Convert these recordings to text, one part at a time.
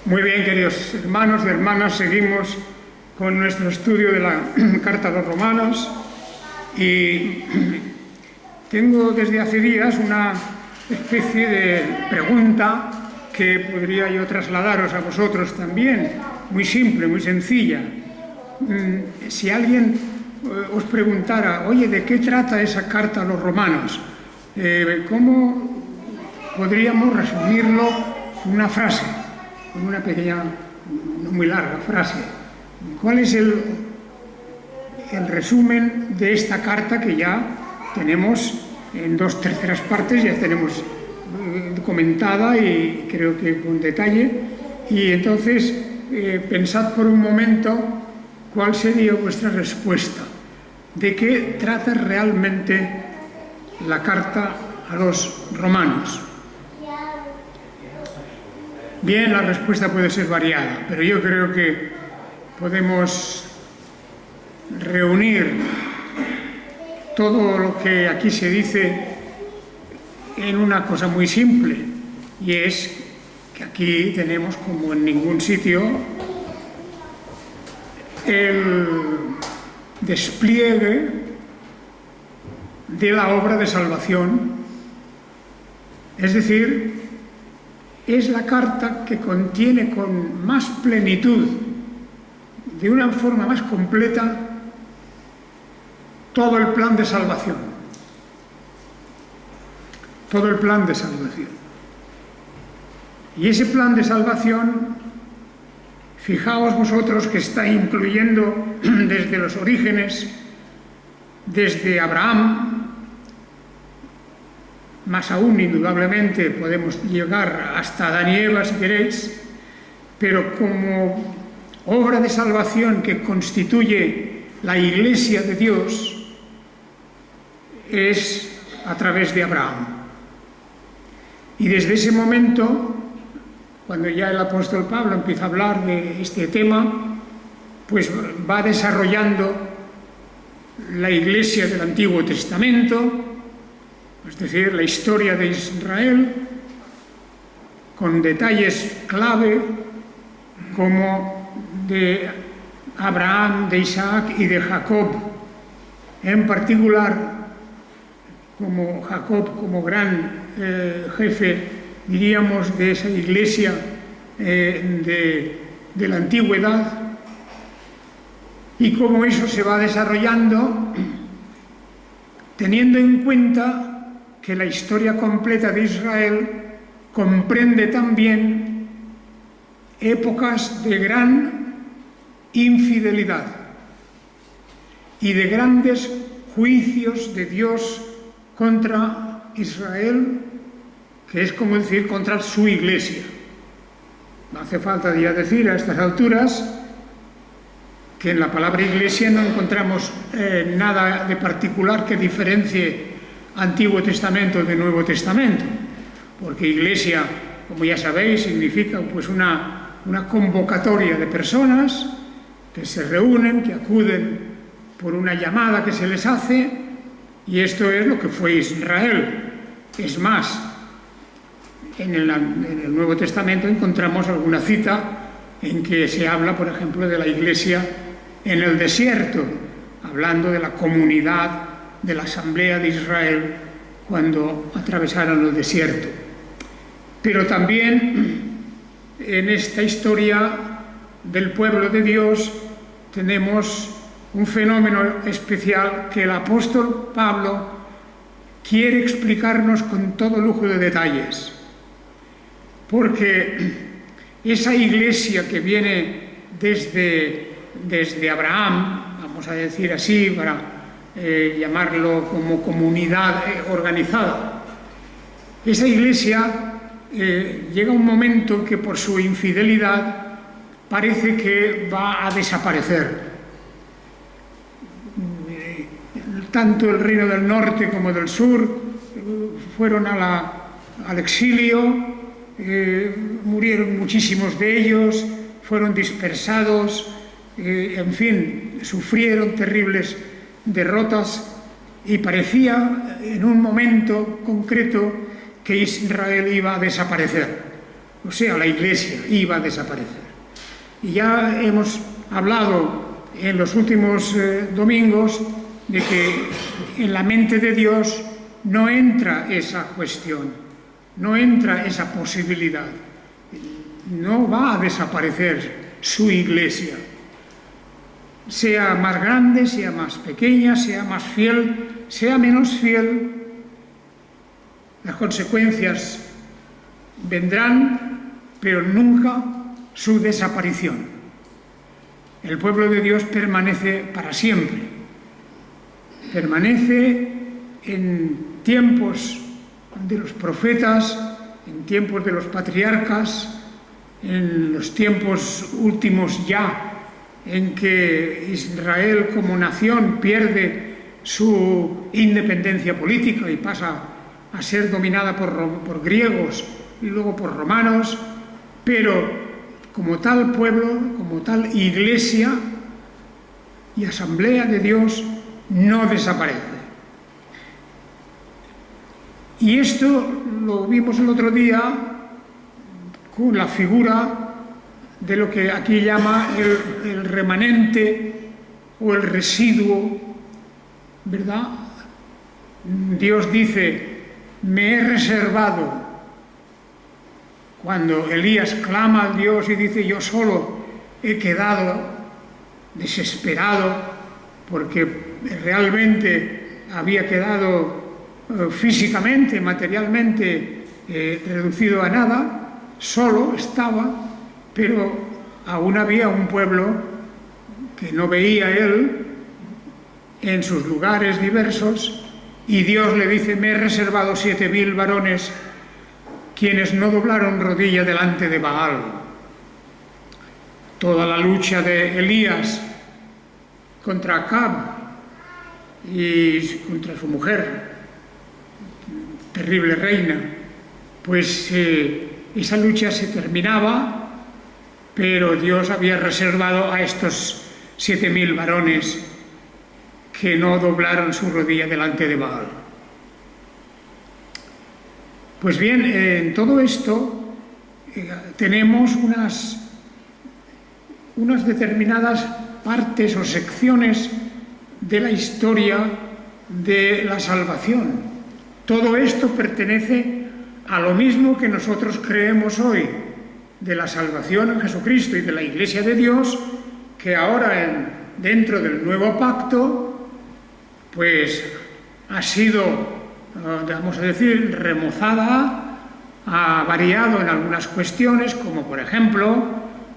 Muy bien, queridos hermanos y hermanas, seguimos con nuestro estudio de la Carta a los Romanos y tengo desde hace días una especie de pregunta que podría yo trasladaros a vosotros también, muy simple, muy sencilla. Si alguien os preguntara, oye, ¿de qué trata esa Carta a los Romanos? ¿Cómo podríamos resumirlo en una frase? Con una pequeña, no muy larga frase. ¿Cuál es el resumen de esta carta que ya tenemos en 2/3 partes, ya tenemos comentada y creo que con detalle? Y entonces pensad por un momento cuál sería vuestra respuesta. ¿De qué trata realmente la carta a los romanos? Bien, la respuesta puede ser variada, pero yo creo que podemos reunir todo lo que aquí se dice en una cosa muy simple, y es que aquí tenemos, como en ningún sitio, el despliegue de la obra de salvación, es decir, es la carta que contiene con más plenitud, de una forma más completa, todo el plan de salvación. Todo el plan de salvación. Y ese plan de salvación, fijaos vosotros que está incluyendo desde los orígenes, desde Abraham, más aún, indudablemente, podemos llegar hasta Adán y Eva, si queréis, pero como obra de salvación que constituye la Iglesia de Dios, es a través de Abraham. Y desde ese momento, cuando ya el apóstol Pablo empieza a hablar de este tema, pues va desarrollando la Iglesia del Antiguo Testamento, es decir, la historia de Israel, con detalles clave como de Abraham, de Isaac y de Jacob, en particular como Jacob, como gran jefe, diríamos, de esa iglesia de la antigüedad, y cómo eso se va desarrollando teniendo en cuenta que la historia completa de Israel comprende también épocas de gran infidelidad y de grandes juicios de Dios contra Israel, que es como decir contra su iglesia. No hace falta ya decir a estas alturas que en la palabra iglesia no encontramos nada de particular que diferencie Antiguo Testamento de Nuevo Testamento, porque iglesia, como ya sabéis, significa pues una convocatoria de personas que se reúnen, que acuden por una llamada que se les hace, y esto es lo que fue Israel. Es más, en el Nuevo Testamento encontramos alguna cita en que se habla, por ejemplo, de la iglesia en el desierto, hablando de la comunidad de la Asamblea de Israel cuando atravesaron el desierto. Pero también en esta historia del pueblo de Dios tenemos un fenómeno especial que el apóstol Pablo quiere explicarnos con todo lujo de detalles, porque esa iglesia que viene desde Abraham, vamos a decir así, para llamarlo como comunidad organizada, esa iglesia llega un momento que por su infidelidad parece que va a desaparecer. Tanto el reino del norte como del sur fueron al exilio, murieron muchísimos de ellos, fueron dispersados, en fin, sufrieron terribles derrotas, y parecía en un momento concreto que Israel iba a desaparecer. o sea, la Iglesia iba a desaparecer. Y ya hemos hablado en los últimos domingos de que en la mente de Dios no entra esa cuestión, no entra esa posibilidad. No va a desaparecer su Iglesia. Sea más grande, sea más pequeña, sea más fiel, sea menos fiel, las consecuencias vendrán, pero nunca su desaparición. El pueblo de Dios permanece para siempre. Permanece en tiempos de los profetas, en tiempos de los patriarcas, en los tiempos últimos ya, en que Israel como nación pierde su independencia política y pasa a ser dominada por griegos y luego por romanos, pero como tal pueblo, como tal iglesia y asamblea de Dios no desaparece. Y esto lo vimos el otro día con la figura de lo que aquí llama el remanente o el residuo, ¿verdad? Dios dice, me he reservado. Cuando Elías clama a Dios y dice, yo solo he quedado desesperado porque realmente había quedado físicamente, materialmente reducido a nada, solo estaba, pero aún había un pueblo que no veía él en sus lugares diversos, y Dios le dice, me he reservado 7.000 varones quienes no doblaron rodilla delante de Baal. Toda la lucha de Elías contra Acab y contra su mujer, terrible reina, pues esa lucha se terminaba, pero Dios había reservado a estos 7.000 varones que no doblaron su rodilla delante de Baal. Pues bien, en todo esto tenemos unas determinadas partes o secciones de la historia de la salvación. Todo esto pertenece a lo mismo que nosotros creemos hoy de la salvación en Jesucristo y de la Iglesia de Dios, que ahora dentro del nuevo pacto pues ha sido, vamos a decir, remozada, ha variado en algunas cuestiones, como por ejemplo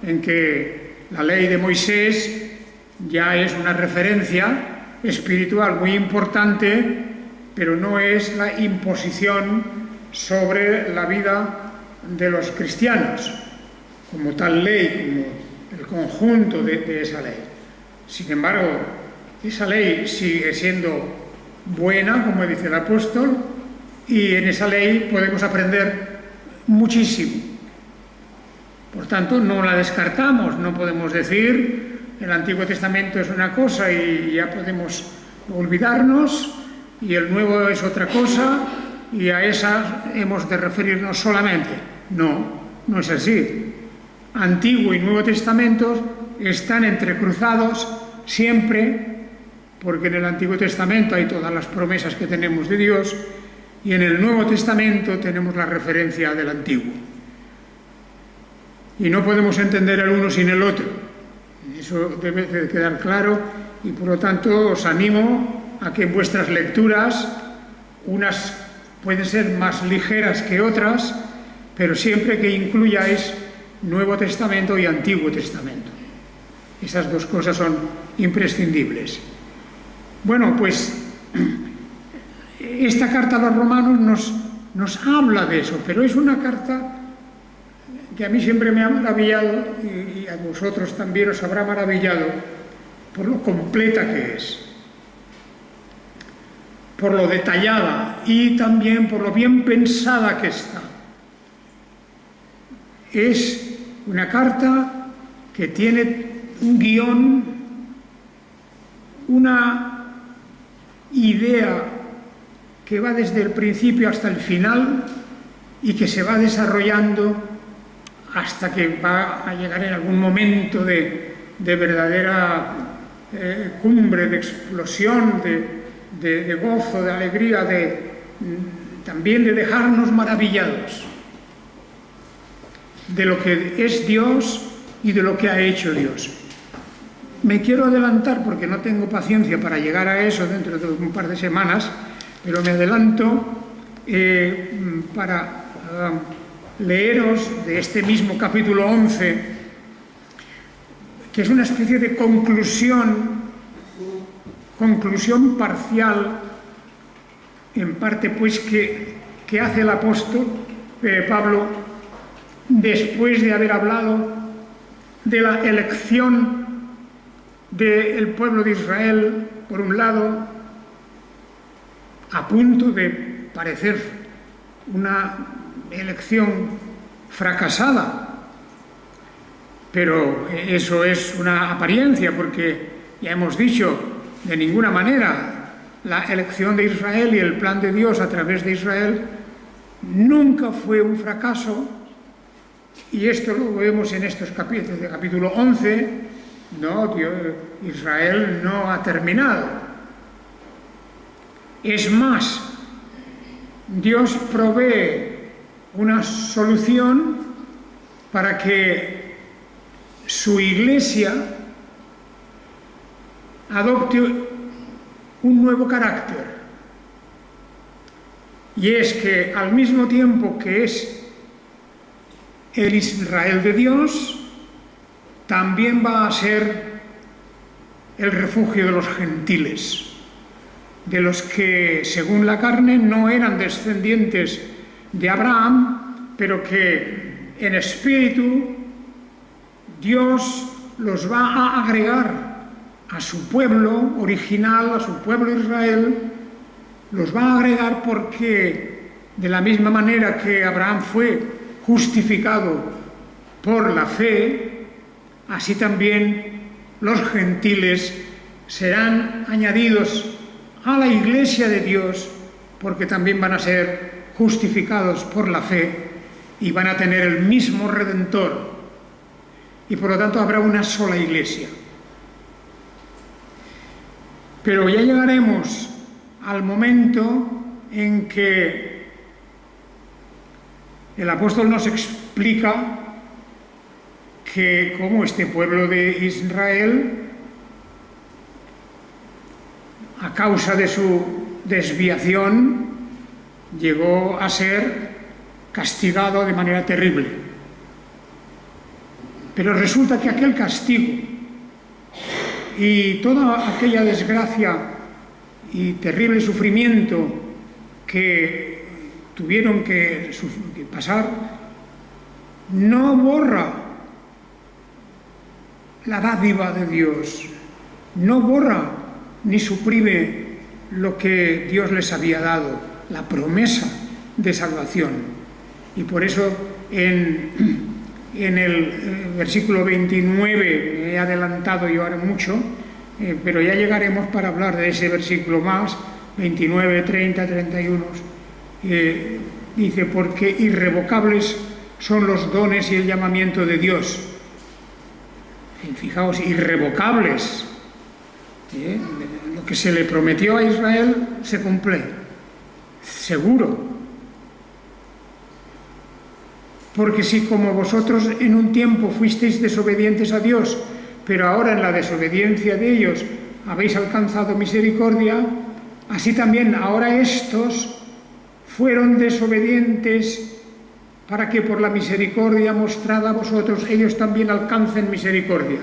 en que la ley de Moisés ya es una referencia espiritual muy importante, pero no es la imposición sobre la vida de los cristianos, como tal ley, como el conjunto de esa ley. Sin embargo, esa ley sigue siendo buena, como dice el apóstol, y en esa ley podemos aprender muchísimo. Por tanto, no la descartamos, no podemos decir el Antiguo Testamento es una cosa y ya podemos olvidarnos, y el Nuevo es otra cosa, y a esa hemos de referirnos solamente. No, no es así. Antiguo y Nuevo Testamento están entrecruzados siempre, porque en el Antiguo Testamento hay todas las promesas que tenemos de Dios, y en el Nuevo Testamento tenemos la referencia del Antiguo. Y no podemos entender el uno sin el otro. Eso debe de quedar claro, y por lo tanto os animo a que en vuestras lecturas, unas pueden ser más ligeras que otras, pero siempre que incluyáis Nuevo Testamento y Antiguo Testamento. Esas dos cosas son imprescindibles. Bueno, pues esta carta a los romanos nos habla de eso, pero es una carta que a mí siempre me ha maravillado, y a vosotros también os habrá maravillado, por lo completa que es, por lo detallada y también por lo bien pensada que está. Es una carta que tiene un guión, una idea que va desde el principio hasta el final y que se va desarrollando hasta que va a llegar en algún momento de verdadera cumbre, de explosión, de gozo, de alegría, también de dejarnos maravillados de lo que es Dios y de lo que ha hecho Dios. Me quiero adelantar porque no tengo paciencia para llegar a eso dentro de un par de semanas, pero me adelanto para leeros de este mismo capítulo 11, que es una especie de conclusión parcial, en parte pues que hace el apóstol Pablo después de haber hablado de la elección del pueblo de Israel, por un lado, a punto de parecer una elección fracasada, pero eso es una apariencia, porque ya hemos dicho, de ninguna manera la elección de Israel y el plan de Dios a través de Israel nunca fue un fracaso, y esto lo vemos en estos capítulos, de capítulo 11. No, Israel no ha terminado. Es más, Dios provee una solución para que su iglesia adopte un nuevo carácter. Y es que al mismo tiempo que es el Israel de Dios, también va a ser el refugio de los gentiles, de los que, según la carne, no eran descendientes de Abraham, pero que en espíritu Dios los va a agregar a su pueblo original, a su pueblo Israel, los va a agregar porque, de la misma manera que Abraham fue justificado por la fe, así también los gentiles serán añadidos a la iglesia de Dios, porque también van a ser justificados por la fe y van a tener el mismo Redentor, y por lo tanto habrá una sola iglesia. Pero ya llegaremos al momento en que el apóstol nos explica que como este pueblo de Israel, a causa de su desviación, llegó a ser castigado de manera terrible. Pero resulta que aquel castigo y toda aquella desgracia y terrible sufrimiento que tuvieron que pasar no borra la dádiva de Dios, no borra ni suprime lo que Dios les había dado, la promesa de salvación. Y por eso en el versículo 29, me he adelantado yo ahora mucho, pero ya llegaremos para hablar de ese versículo más, 29, 30, 31, dice, porque irrevocables son los dones y el llamamiento de Dios. Fijaos, irrevocables. Lo que se le prometió a Israel se cumple, seguro. Porque si como vosotros en un tiempo fuisteis desobedientes a Dios, pero ahora en la desobediencia de ellos habéis alcanzado misericordia, así también ahora estos fueron desobedientes para que por la misericordia mostrada a vosotros ellos también alcancen misericordia.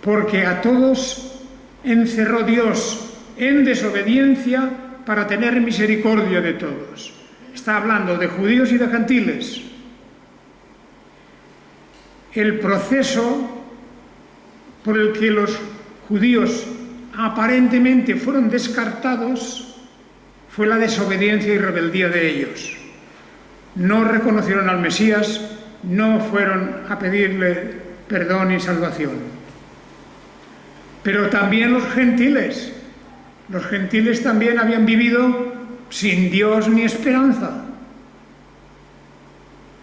Porque a todos encerró Dios en desobediencia para tener misericordia de todos. Está hablando de judíos y de gentiles. El proceso por el que los judíos aparentemente fueron descartados fue la desobediencia y rebeldía de ellos. No reconocieron al Mesías, no fueron a pedirle perdón y salvación. Pero también los gentiles también habían vivido sin Dios ni esperanza.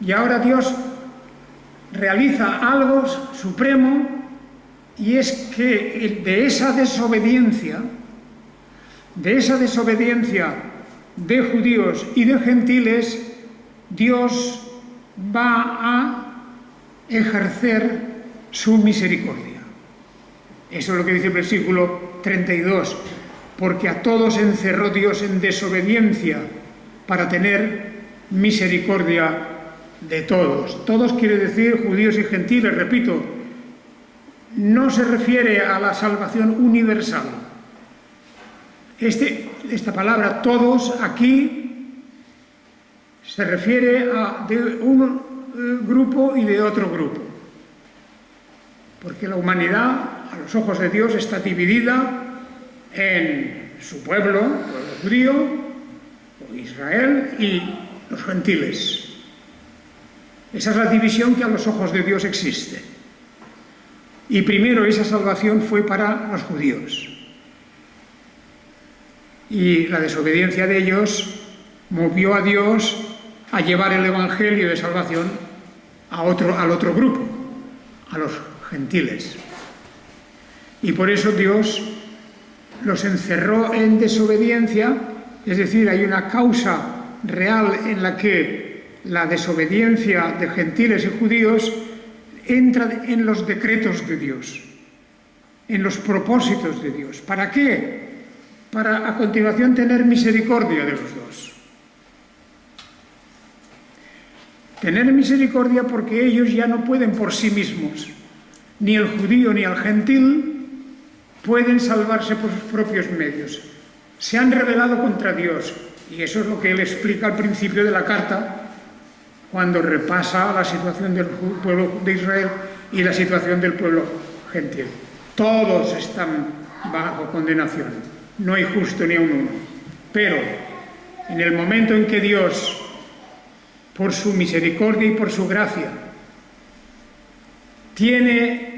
Y ahora Dios realiza algo supremo, y es que de esa desobediencia de judíos y de gentiles, Dios va a ejercer su misericordia. Eso es lo que dice el versículo 32, porque a todos encerró Dios en desobediencia para tener misericordia de todos. Todos quiere decir judíos y gentiles, repito, no se refiere a la salvación universal. Esta palabra todos aquí se refiere a de un grupo y de otro grupo, porque la humanidad a los ojos de Dios está dividida en su pueblo judío, o Israel, y los gentiles. Esa es la división que a los ojos de Dios existe. Y primero esa salvación fue para los judíos. Y la desobediencia de ellos movió a Dios a llevar el evangelio de salvación al otro grupo, a los gentiles. Y por eso Dios los encerró en desobediencia, es decir, hay una causa real en la que la desobediencia de gentiles y judíos entra en los decretos de Dios, en los propósitos de Dios. ¿Para qué? Para a continuación tener misericordia de los dos. Tener misericordia porque ellos ya no pueden por sí mismos, ni el judío ni el gentil pueden salvarse por sus propios medios. Se han rebelado contra Dios, y eso es lo que él explica al principio de la carta, cuando repasa la situación del pueblo de Israel y la situación del pueblo gentil. Todos están bajo condenación, no hay justo ni a uno. Pero en el momento en que Dios, por su misericordia y por su gracia, tiene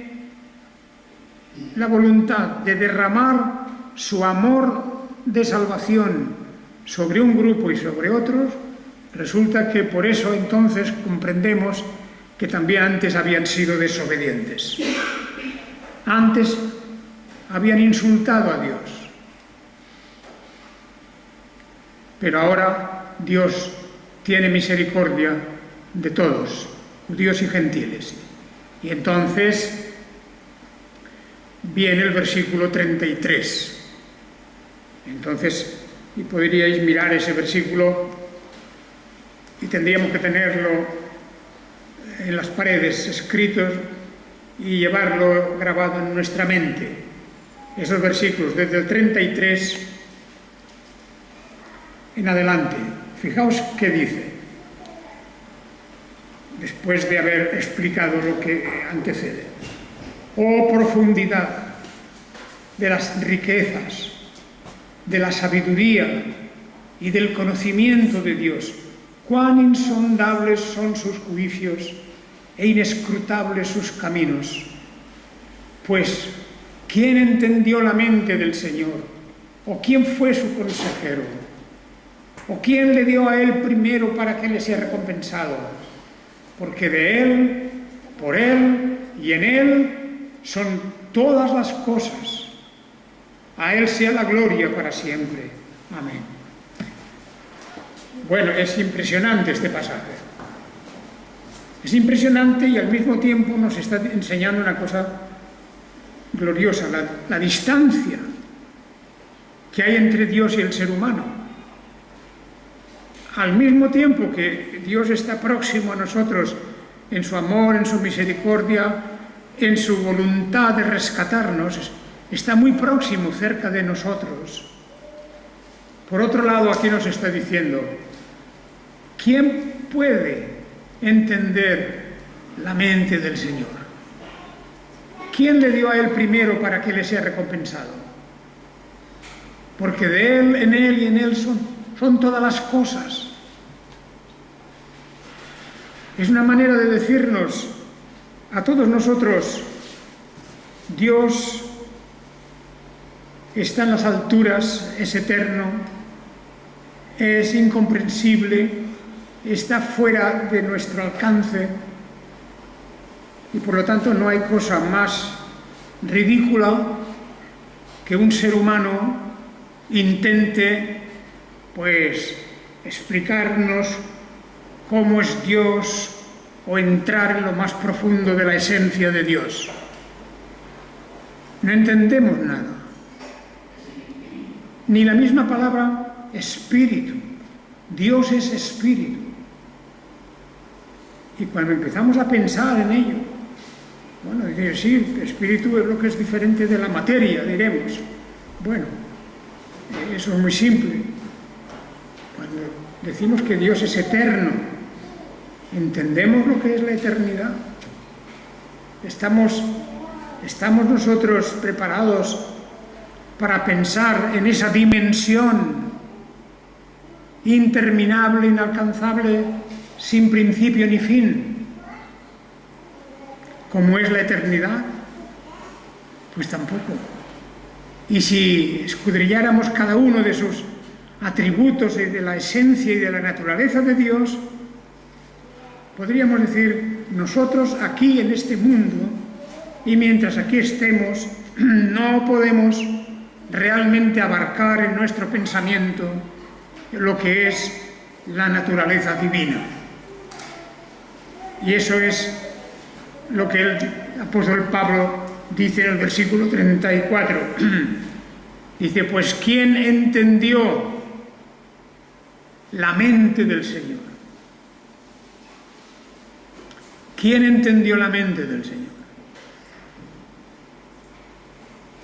la voluntad de derramar su amor de salvación sobre un grupo y sobre otros, resulta que por eso entonces comprendemos que también antes habían sido desobedientes. Antes habían insultado a Dios. Pero ahora Dios tiene misericordia de todos, judíos y gentiles. Y entonces viene el versículo 33. Entonces, y podríais mirar ese versículo y tendríamos que tenerlo en las paredes escritos y llevarlo grabado en nuestra mente. Esos versículos desde el 33 en adelante. Fijaos qué dice, después de haber explicado lo que antecede. Oh profundidad de las riquezas, de la sabiduría y del conocimiento de Dios, cuán insondables son sus juicios e inescrutables sus caminos. Pues, ¿quién entendió la mente del Señor? ¿O quién fue su consejero? ¿O quién le dio a él primero para que le sea recompensado? Porque de él, por él y en él son todas las cosas. A él sea la gloria para siempre. Amén. Bueno, es impresionante este pasaje. Es impresionante y al mismo tiempo nos está enseñando una cosa gloriosa, la distancia que hay entre Dios y el ser humano. Al mismo tiempo que Dios está próximo a nosotros en su amor, en su misericordia, en su voluntad de rescatarnos, está muy próximo, cerca de nosotros. Por otro lado, aquí nos está diciendo, ¿quién puede entender la mente del Señor? ¿Quién le dio a él primero para que le sea recompensado? Porque de él, en él y en él son todas las cosas. Es una manera de decirnos a todos nosotros, Dios está en las alturas, es eterno, es incomprensible, está fuera de nuestro alcance, Y por lo tanto no hay cosa más ridícula que un ser humano intente, pues, explicarnos cómo es Dios o entrar en lo más profundo de la esencia de Dios. No entendemos nada. Ni la misma palabra espíritu. Dios es espíritu. Y cuando empezamos a pensar en ello, bueno, decir, sí, espíritu es lo que es diferente de la materia, diremos. Bueno, eso es muy simple. Cuando decimos que Dios es eterno, ¿entendemos lo que es la eternidad? ¿Estamos nosotros preparados para pensar en esa dimensión interminable, inalcanzable, sin principio ni fin, como es la eternidad? Pues tampoco. Y si escudriñáramos cada uno de sus atributos y de la esencia y de la naturaleza de Dios, podríamos decir, nosotros aquí en este mundo, y mientras aquí estemos, no podemos realmente abarcar en nuestro pensamiento lo que es la naturaleza divina. Y eso es lo que el apóstol Pablo dice en el versículo 34. Dice, pues ¿quién entendió la mente del Señor? ¿Quién entendió la mente del Señor?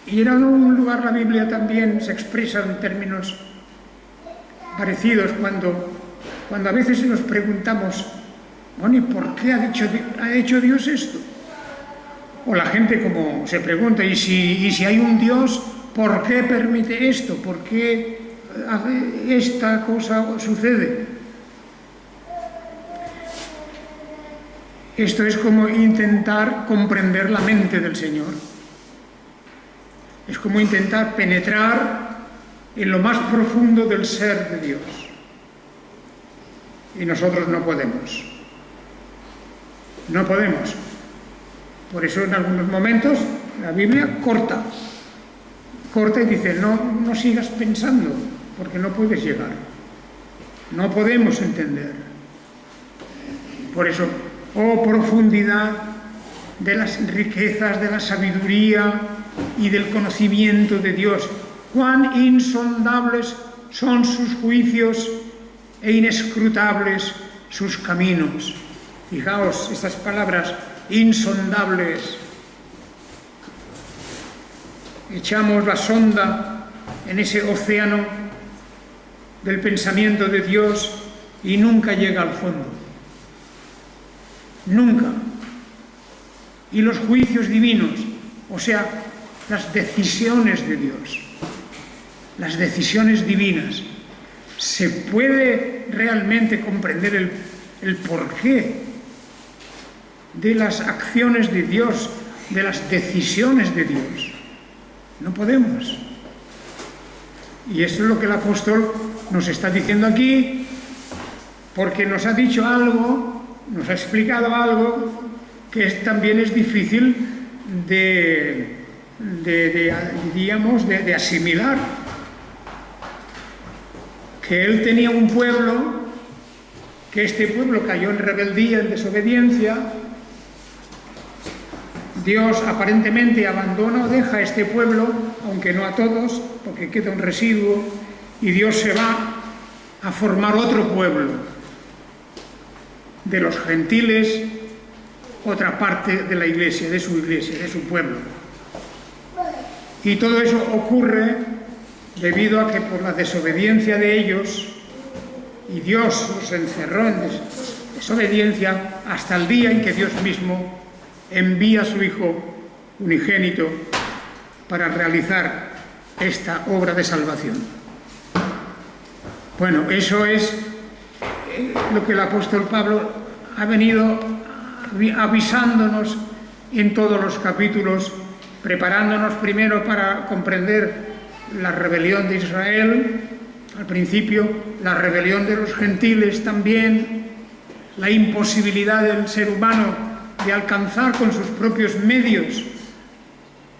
Y en algún lugar la Biblia también se expresa en términos parecidos cuando a veces nos preguntamos, bueno, ¿y por qué ha hecho Dios esto? O la gente como se pregunta, ¿y si hay un Dios, por qué permite esto? ¿Por qué esta cosa sucede? Esto es como intentar comprender la mente del Señor. Es como intentar penetrar en lo más profundo del ser de Dios. Y nosotros no podemos. No podemos. Por eso en algunos momentos la Biblia corta y dice, no sigas pensando, porque no puedes llegar. No podemos entender. Por eso, oh profundidad de las riquezas, de la sabiduría y del conocimiento de Dios, cuán insondables son sus juicios e inescrutables sus caminos. Fijaos estas palabras, insondables. Echamos la sonda en ese océano del pensamiento de Dios y nunca llega al fondo. Nunca. Y los juicios divinos, o sea, las decisiones de Dios, las decisiones divinas, ¿se puede realmente comprender el porqué de las acciones de Dios, de las decisiones de Dios? No podemos. Y esto es lo que el apóstol nos está diciendo aquí, porque nos ha dicho algo, nos ha explicado algo que también es difícil de asimilar. Que él tenía un pueblo, que este pueblo cayó en rebeldía, en desobediencia. Dios aparentemente abandona o deja a este pueblo, aunque no a todos, porque queda un residuo, y Dios se va a formar otro pueblo, de los gentiles, otra parte de la iglesia, de su pueblo. Y todo eso ocurre debido a que por la desobediencia de ellos, y Dios los encerró en desobediencia hasta el día en que Dios mismo envía a su Hijo unigénito para realizar esta obra de salvación. Bueno, eso es lo que el apóstol Pablo ha venido avisándonos en todos los capítulos, preparándonos primero para comprender la rebelión de Israel, al principio, la rebelión de los gentiles también, la imposibilidad del ser humano de alcanzar con sus propios medios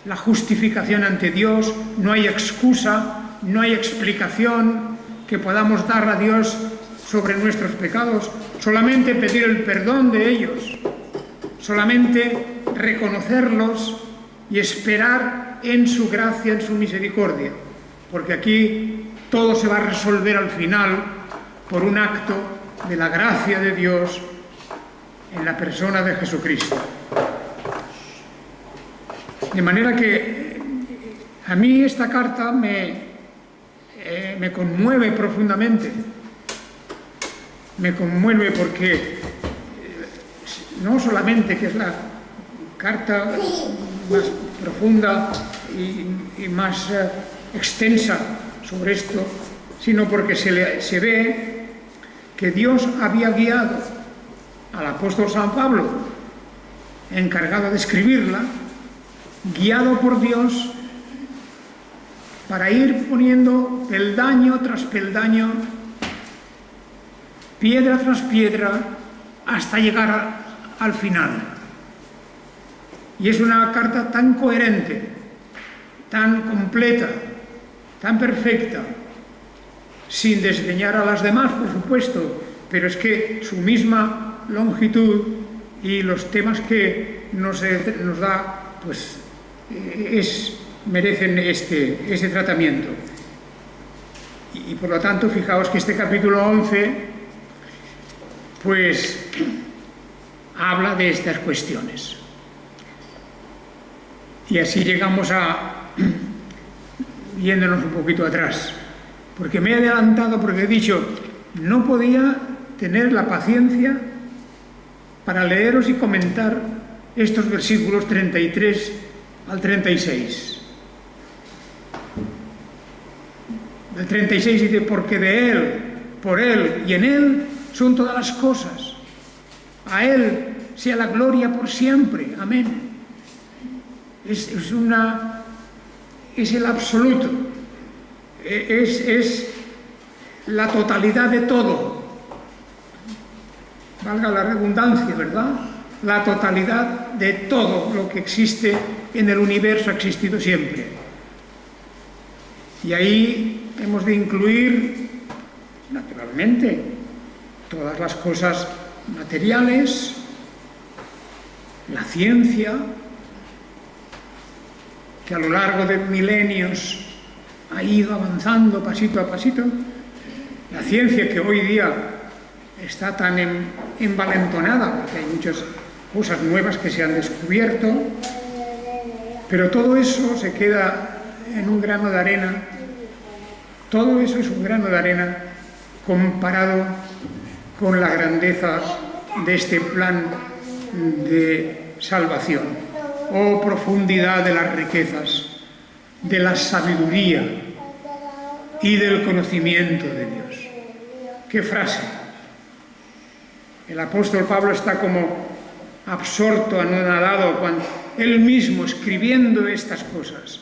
la justificación ante Dios. No hay excusa, no hay explicación que podamos dar a Dios sobre nuestros pecados, solamente pedir el perdón de ellos, solamente reconocerlos y esperar en su gracia, en su misericordia, porque aquí todo se va a resolver al final por un acto de la gracia de Dios en la persona de Jesucristo. De manera que a mí esta carta me conmueve profundamente. Me conmueve porque no solamente que es la carta más profunda y más extensa sobre esto, sino porque se ve que Dios había guiado al apóstol San Pablo, encargado de escribirla, guiado por Dios para ir poniendo peldaño tras peldaño, piedra tras piedra, hasta llegar al final. Y es una carta tan coherente, tan completa, tan perfecta, sin desdeñar a las demás, por supuesto, pero es que su misma longitud y los temas que nos da, pues merecen este tratamiento. Y por lo tanto, fijaos que este capítulo 11, pues, habla de estas cuestiones. Y así llegamos yéndonos un poquito atrás, porque me he adelantado, porque he dicho, no podía tener la paciencia para leeros y comentar estos versículos 33 al 36. El 36 dice, porque de Él, por Él y en Él son todas las cosas. A Él sea la gloria por siempre. Amén. Es el absoluto. Es la totalidad de todo. Valga la redundancia, ¿verdad? La totalidad de todo lo que existe en el universo ha existido siempre. Y ahí hemos de incluir, naturalmente, todas las cosas materiales, la ciencia, que a lo largo de milenios ha ido avanzando pasito a pasito, la ciencia que hoy día está tan envalentonada, porque hay muchas cosas nuevas que se han descubierto, pero todo eso se queda en un grano de arena. Todo eso es un grano de arena comparado con la grandeza de este plan de salvación. Oh, profundidad de las riquezas, de la sabiduría y del conocimiento de Dios. ¡Qué frase! El apóstol Pablo está como absorto, anonadado, cuando él mismo escribiendo estas cosas,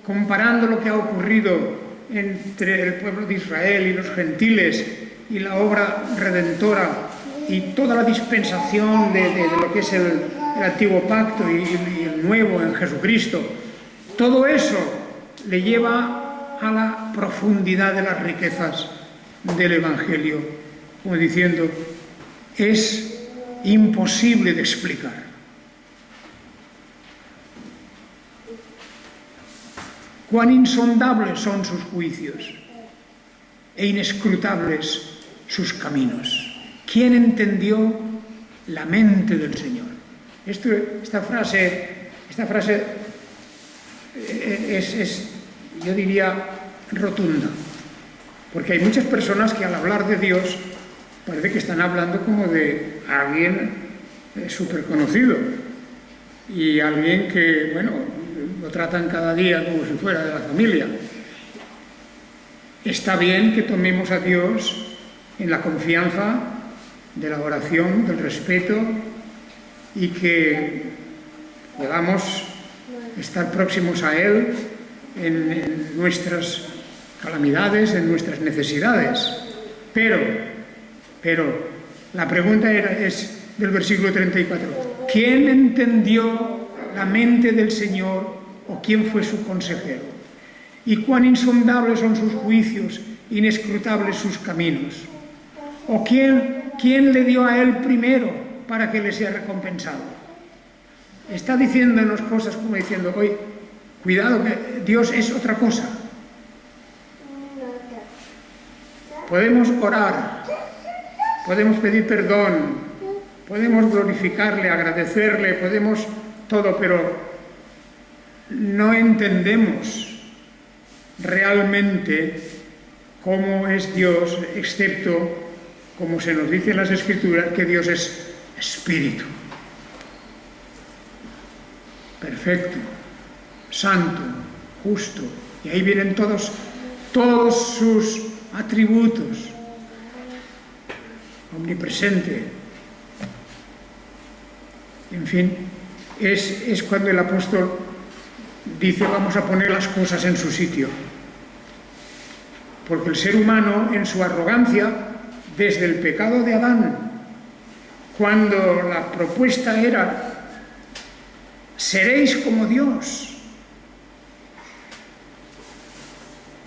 comparando lo que ha ocurrido entre el pueblo de Israel y los gentiles y la obra redentora y toda la dispensación de lo que es el antiguo pacto y el nuevo en Jesucristo. Todo eso le lleva a la profundidad de las riquezas del Evangelio, como diciendo, es imposible de explicar. Cuán insondables son sus juicios e inescrutables sus caminos. ¿Quién entendió la mente del Señor? Esta frase es, yo diría, rotunda, porque hay muchas personas que al hablar de Dios parece que están hablando como de alguien súper conocido y alguien que, bueno, lo tratan cada día como si fuera de la familia. Está bien que tomemos a Dios en la confianza de la oración, del respeto, y que podamos estar próximos a Él en nuestras calamidades, en nuestras necesidades. Pero la pregunta es del versículo 34. ¿Quién entendió la mente del Señor o quién fue su consejero? ¿Y cuán insondables son sus juicios, inescrutables sus caminos? ¿O quién le dio a él primero para que le sea recompensado? Está diciéndonos cosas como diciendo, oye, cuidado, que Dios es otra cosa. Podemos orar, podemos pedir perdón, podemos glorificarle, agradecerle, podemos todo, pero no entendemos realmente cómo es Dios, excepto, como se nos dice en las Escrituras, que Dios es espíritu. Perfecto, santo, justo. Y ahí vienen todos sus atributos. Omnipresente. En fin, es cuando el apóstol dice, vamos a poner las cosas en su sitio. Porque el ser humano, en su arrogancia, desde el pecado de Adán, cuando la propuesta era, seréis como Dios,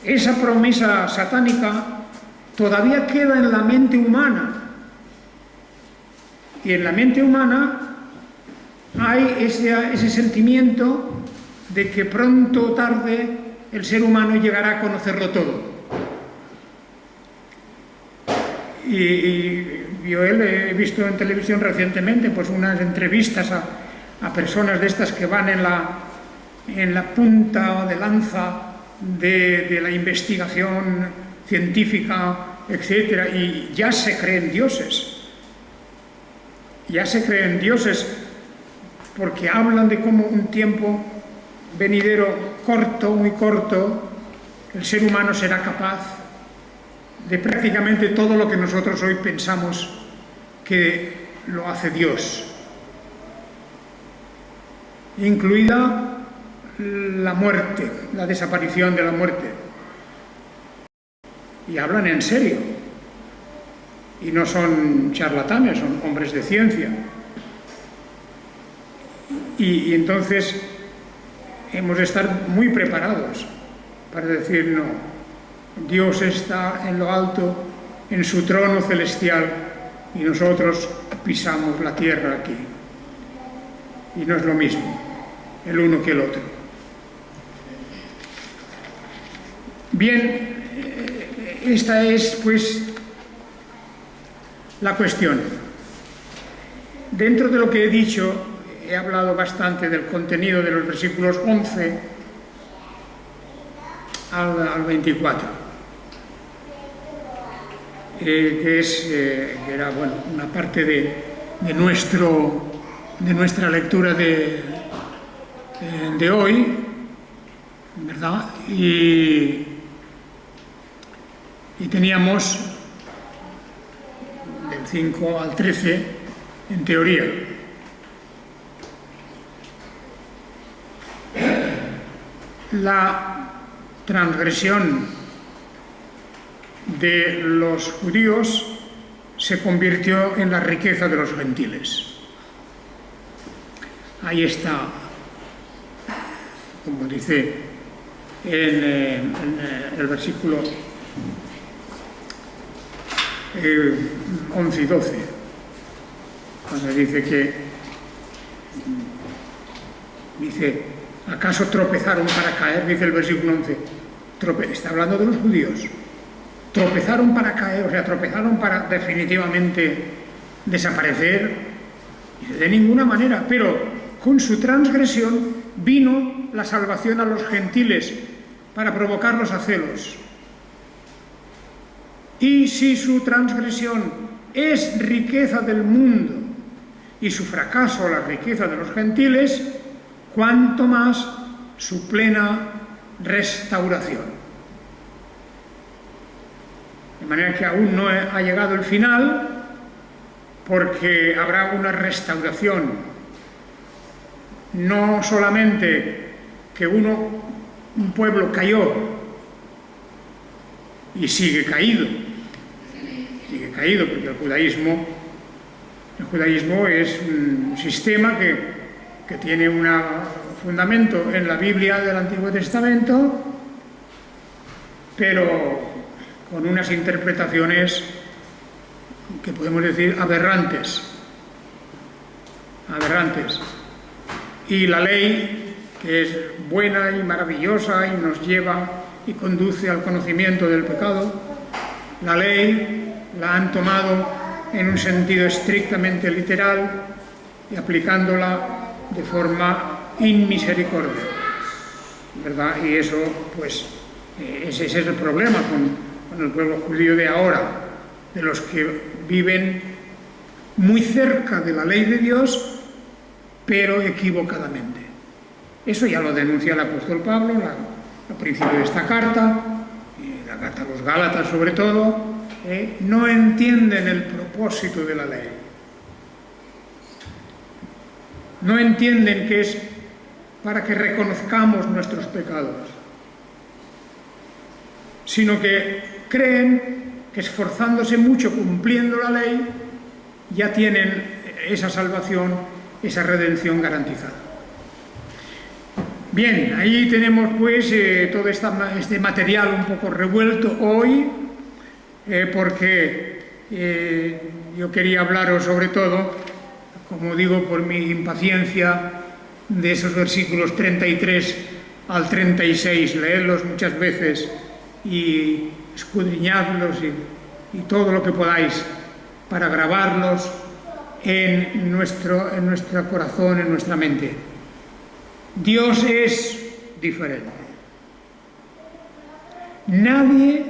esa promesa satánica todavía queda en la mente humana. Y en la mente humana hay ese sentimiento de que pronto o tarde el ser humano llegará a conocerlo todo. Y yo he visto en televisión recientemente pues unas entrevistas a personas de estas que van en la punta de lanza de la investigación científica, etc. Y ya se creen dioses. Ya se creen dioses porque hablan de cómo un tiempo venidero corto, muy corto, el ser humano será capaz de prácticamente todo lo que nosotros hoy pensamos que lo hace Dios, incluida la muerte, la desaparición de la muerte. Y hablan en serio. Y no son charlatanes, son hombres de ciencia. Y entonces hemos de estar muy preparados para decir no. Dios está en lo alto, en su trono celestial, y nosotros pisamos la tierra aquí. Y no es lo mismo el uno que el otro. Bien, esta es pues la cuestión. Dentro de lo que he dicho, he hablado bastante del contenido de los versículos 11 al 24. Que era bueno, una parte de nuestra lectura de hoy, ¿verdad? Y teníamos del 5 al 13 en teoría. La transgresión de los judíos se convirtió en la riqueza de los gentiles. Ahí está, como dice en el versículo 11 y 12, cuando dice, ¿acaso tropezaron para caer? Dice el versículo 11, está hablando de los judíos. Tropezaron para caer, o sea, tropezaron para definitivamente desaparecer, de ninguna manera, pero con su transgresión vino la salvación a los gentiles para provocarlos a celos. Y si su transgresión es riqueza del mundo y su fracaso la riqueza de los gentiles, cuánto más su plena restauración. De manera que aún no ha llegado el final, porque habrá una restauración. No solamente que un pueblo cayó y sigue caído, porque el judaísmo es un sistema que tiene un fundamento en la Biblia del Antiguo Testamento, pero con unas interpretaciones que podemos decir aberrantes. Y la ley, que es buena y maravillosa y nos lleva y conduce al conocimiento del pecado, la ley la han tomado en un sentido estrictamente literal y aplicándola de forma inmisericordia, ¿verdad? Y eso, pues, ese es el problema con el pueblo judío de ahora, de los que viven muy cerca de la ley de Dios, pero equivocadamente. Eso ya lo denuncia el apóstol Pablo al principio de esta carta, la carta a los Gálatas sobre todo. No entienden el propósito de la ley. No entienden que es para que reconozcamos nuestros pecados, sino que creen que esforzándose mucho cumpliendo la ley ya tienen esa salvación, esa redención garantizada. Bien, ahí tenemos pues todo este material un poco revuelto hoy, porque yo quería hablaros sobre todo, como digo, por mi impaciencia, de esos versículos 33 al 36, leedlos muchas veces y escudriñadlos y todo lo que podáis para grabarlos en nuestro corazón, en nuestra mente. Dios es diferente. Nadie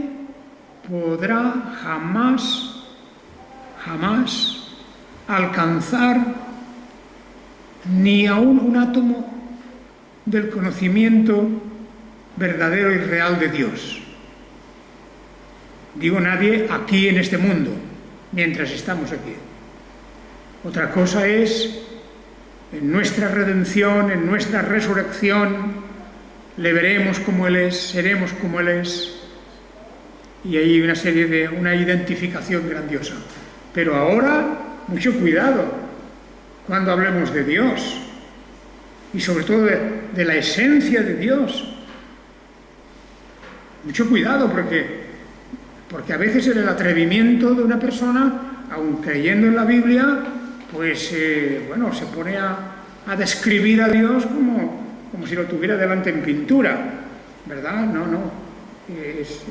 podrá jamás alcanzar ni aún un átomo del conocimiento verdadero y real de Dios. Digo nadie aquí en este mundo, mientras estamos aquí. Otra cosa es, en nuestra redención, en nuestra resurrección, le veremos como Él es, seremos como Él es, y hay una identificación grandiosa. Pero ahora, mucho cuidado cuando hablemos de Dios, y sobre todo de la esencia de Dios. Mucho cuidado, porque a veces en el atrevimiento de una persona, aun creyendo en la Biblia, pues se pone a describir a Dios como si lo tuviera delante en pintura, ¿verdad? No,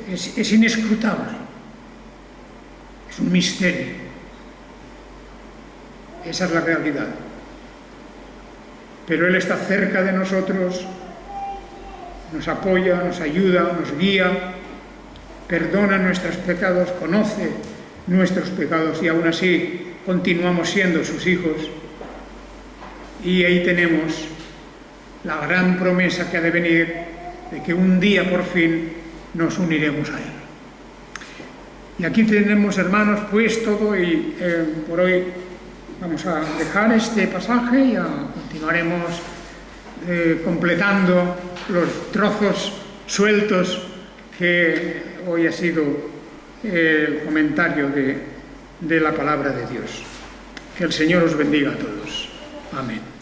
es inescrutable, es un misterio. Esa es la realidad. Pero Él está cerca de nosotros, nos apoya, nos ayuda, nos guía, perdona nuestros pecados, conoce nuestros pecados y aún así continuamos siendo sus hijos. Y ahí tenemos la gran promesa que ha de venir de que un día por fin nos uniremos a Él. Y aquí tenemos, hermanos, pues todo, y por hoy vamos a dejar este pasaje y continuaremos completando los trozos sueltos que hoy ha sido el comentario de la palabra de Dios. Que el Señor os bendiga a todos. Amén.